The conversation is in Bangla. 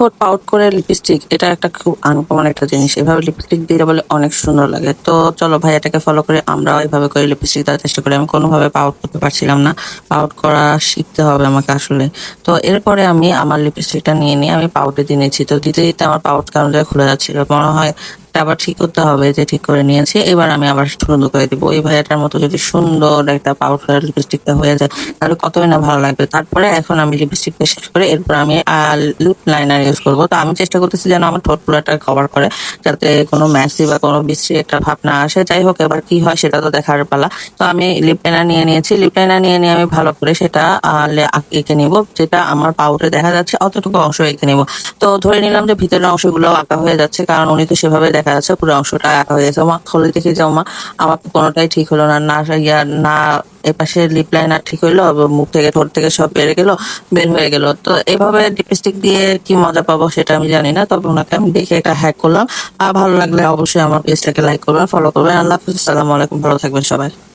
ঠোঁট পাউট করে লিপস্টিক, এটা একটা খুব আনকমন একটা জিনিস। এভাবে লিপস্টিক দিলে বলে অনেক সুন্দর লাগে। তো চলো ভাইয়াটাকে ফলো করে আমরাও এইভাবে করে লিপস্টিক দেওয়ার চেষ্টা করি। আমি কোনোভাবে পাউট করতে পারছিলাম না, পাউট করা শিখতে হবে আমাকে আসলে। তো এরপরে আমি আমার লিপস্টিকটা নিয়ে আমি পাউডে দিয়ে নিয়েছি। তো দিতে দিতে আমার পাউট কেমন জানি খুলে যাচ্ছিল, মনে হয় এটা আবার ঠিক করতে হবে। যে ঠিক করে নিয়েছি, এবার আমি আবার সুন্দর করে দিব। ওই ভাইয়াটার মতো যদি সুন্দর একটা পাউট করা লিপস্টিকটা হয়ে যায় তাহলে কতই না ভালো লাগবে। তারপরে এখন আমি লিপস্টিকটা শেষ করে এরপর আমি লিপ লাইনার ইউজ করবো। তো আমি চেষ্টা করতেছি যেন আমার ঠোঁট পুরোটা কভার করে, যাতে কোনো ম্যাসি বা কোনো বিশ্রী একটা ভাব না আসে। যাই হোক, এবার কি হয় সেটা তো দেখার পালা। তো আমি লিপ লাইনার নিয়ে নিয়েছি। লিপ লাইনার নিয়ে আমি ভালো করে সেটা এঁকে নিব। যেটা আমার পাউডারে দেখা যাচ্ছে অতটুকু অংশ এঁকে নিব। তো ধরে নিলাম যে ভিতরের অংশগুলো আঁকা হয়ে যাচ্ছে, কারণ উনি তো সেভাবে দেখা যাচ্ছে পুরো অংশটা আঁকা হয়ে গেছে। মা খুলে দেখি যে মা আমার তো কোনোটাই ঠিক হলো না, না না এপাশে লিপ লাইনার ঠিক হইলো, আবার মুখ থেকে ঠোঁট থেকে সব বের হয়ে গেল। তো এভাবে লিপস্টিক দিয়ে কি মজা পাবো সেটা আমি জানি না, তবে ওনাকে আমি দেখে একটা হ্যাক করলাম। আর ভালো লাগলে অবশ্যই আমার পেজটাকে লাইক করবেন, ফলো করবেন। আল্লাহ হাফিজ, আসসালামু আলাইকুম, ভালো থাকবেন সবাই।